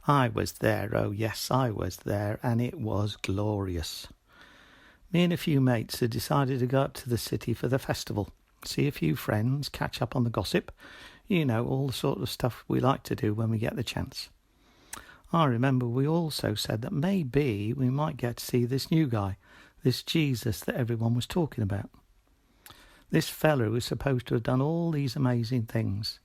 I was there, oh yes, I was there, and it was glorious. Me and a few mates had decided to go up to the city for the festival, see a few friends, catch up on the gossip, all the sort of stuff we like to do when we get the chance. I remember we also said that maybe we might get to see this new guy, this Jesus that everyone was talking about. This fella who was supposed to have done all these amazing things.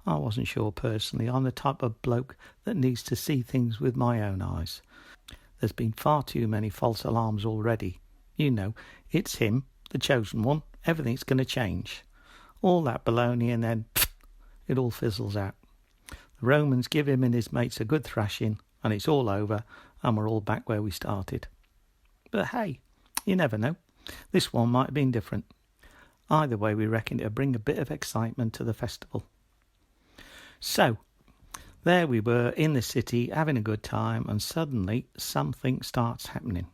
I wasn't sure personally. I'm the type of bloke that needs to see things with my own eyes. There's been far too many false alarms already. It's him, the chosen one. Everything's going to change. All that baloney and then it all fizzles out. The Romans give him and his mates a good thrashing and it's all over and we're all back where we started. But hey, you never know. This one might have been different. Either way, we reckon it'll bring a bit of excitement to the festival. So, there we were in the city having a good time and suddenly something starts happening.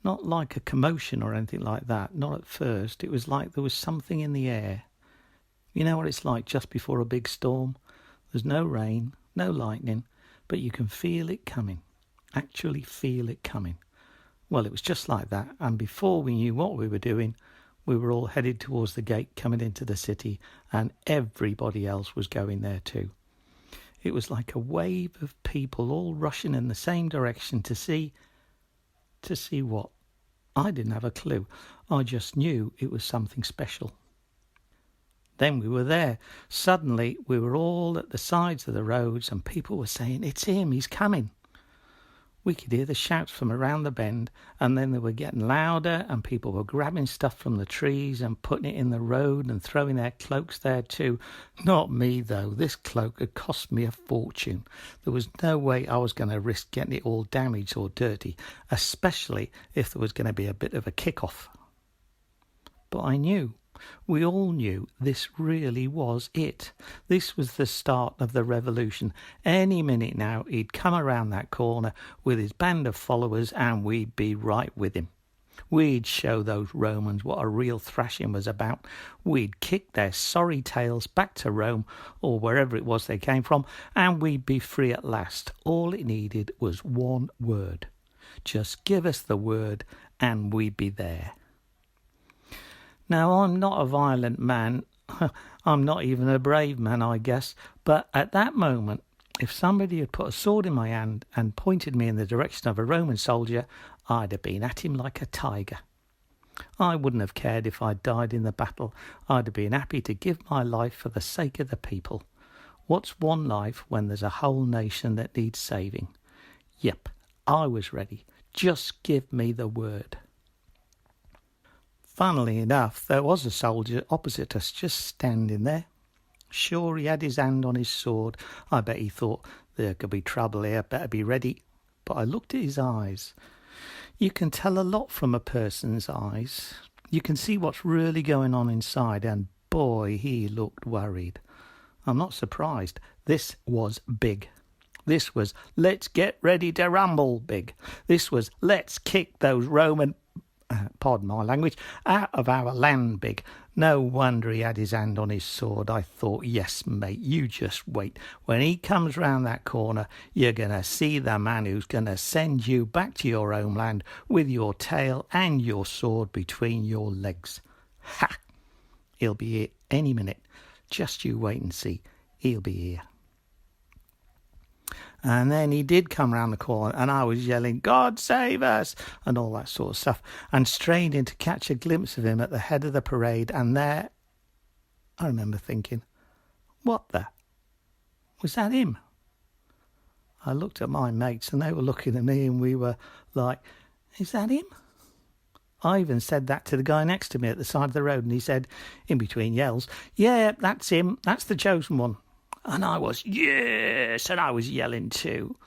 Not like a commotion or anything like that, not at first. It was like there was something in the air. You know what it's like just before a big storm? There's no rain, no lightning, but you can feel it coming. Actually feel it coming. Well, it was just like that, and before we knew what we were doing, we were all headed towards the gate coming into the city, and everybody else was going there too. It was like a wave of people all rushing in the same direction to see what? I didn't have a clue. I just knew it was something special. Then we were there. Suddenly we were all at the sides of the roads and people were saying, "It's him, he's coming." We could hear the shouts from around the bend, and then they were getting louder and people were grabbing stuff from the trees and putting it in the road and throwing their cloaks there too. Not me though. This cloak had cost me a fortune. There was no way I was going to risk getting it all damaged or dirty, especially if there was going to be a bit of a kick-off. But I knew. We all knew this really was it. This was the start of the revolution. Any minute now he'd come around that corner with his band of followers and we'd be right with him. We'd show those Romans what a real thrashing was about. We'd kick their sorry tails back to Rome or wherever it was they came from, and we'd be free at last. All it needed was one word. Just give us the word and we'd be there. Now, I'm not a violent man. I'm not even a brave man, I guess. But at that moment, if somebody had put a sword in my hand and pointed me in the direction of a Roman soldier, I'd have been at him like a tiger. I wouldn't have cared if I died in the battle. I'd have been happy to give my life for the sake of the people. What's one life when there's a whole nation that needs saving? Yep, I was ready. Just give me the word. Funnily enough, there was a soldier opposite us just standing there. Sure, he had his hand on his sword. I bet he thought, there could be trouble here, better be ready. But I looked at his eyes. You can tell a lot from a person's eyes. You can see what's really going on inside, and boy, he looked worried. I'm not surprised. This was big. This was, let's get ready to rumble big. This was, let's kick those Roman... pardon my language, out of our land big. No wonder he had his hand on his sword. I thought, yes, mate, you just wait. When he comes round that corner, you're going to see the man who's going to send you back to your homeland with your tail and your sword between your legs. Ha! He'll be here any minute. Just you wait and see. He'll be here. And then he did come round the corner and I was yelling, "God save us!" and all that sort of stuff, and straining to catch a glimpse of him at the head of the parade. And there, I remember thinking, what the? Was that him? I looked at my mates and they were looking at me and we were like, is that him? I even said that to the guy next to me at the side of the road and he said, in between yells, "Yeah, that's him. That's the chosen one." And I was, yes, and I was yelling too.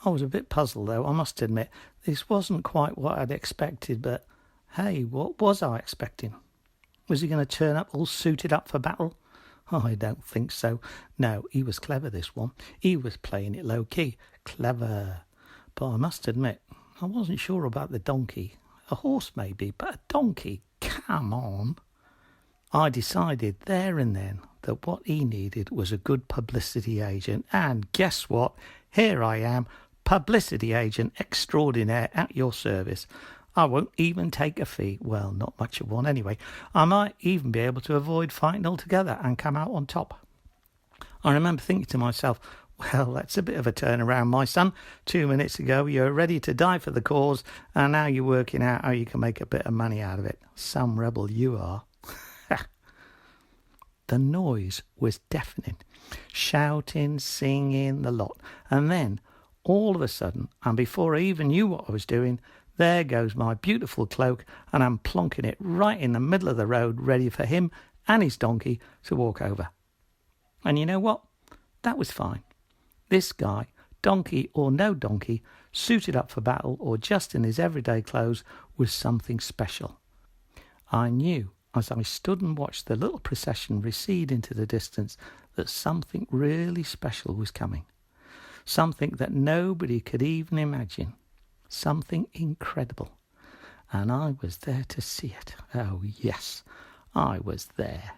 I was a bit puzzled though, I must admit. This wasn't quite what I'd expected, but hey, what was I expecting? Was he going to turn up all suited up for battle? I don't think so. No, he was clever, this one. He was playing it low-key. Clever. But I must admit, I wasn't sure about the donkey. A horse maybe, but a donkey? Come on. I decided there and then that what he needed was a good publicity agent, and guess what? Here I am, publicity agent extraordinaire at your service. I won't even take a fee. Well, not much of one anyway. I might even be able to avoid fighting altogether and come out on top. I remember thinking to myself, well, that's a bit of a turnaround, my son. 2 minutes ago, you were ready to die for the cause, and now you're working out how you can make a bit of money out of it. Some rebel you are. The noise was deafening. Shouting, singing, the lot. And then, all of a sudden, and before I even knew what I was doing, there goes my beautiful cloak, and I'm plonking it right in the middle of the road, ready for him and his donkey to walk over. And you know what? That was fine. This guy, donkey or no donkey, suited up for battle or just in his everyday clothes, was something special. I knew, as I stood and watched the little procession recede into the distance, that something really special was coming. Something that nobody could even imagine. Something incredible. And I was there to see it. Oh, yes, I was there.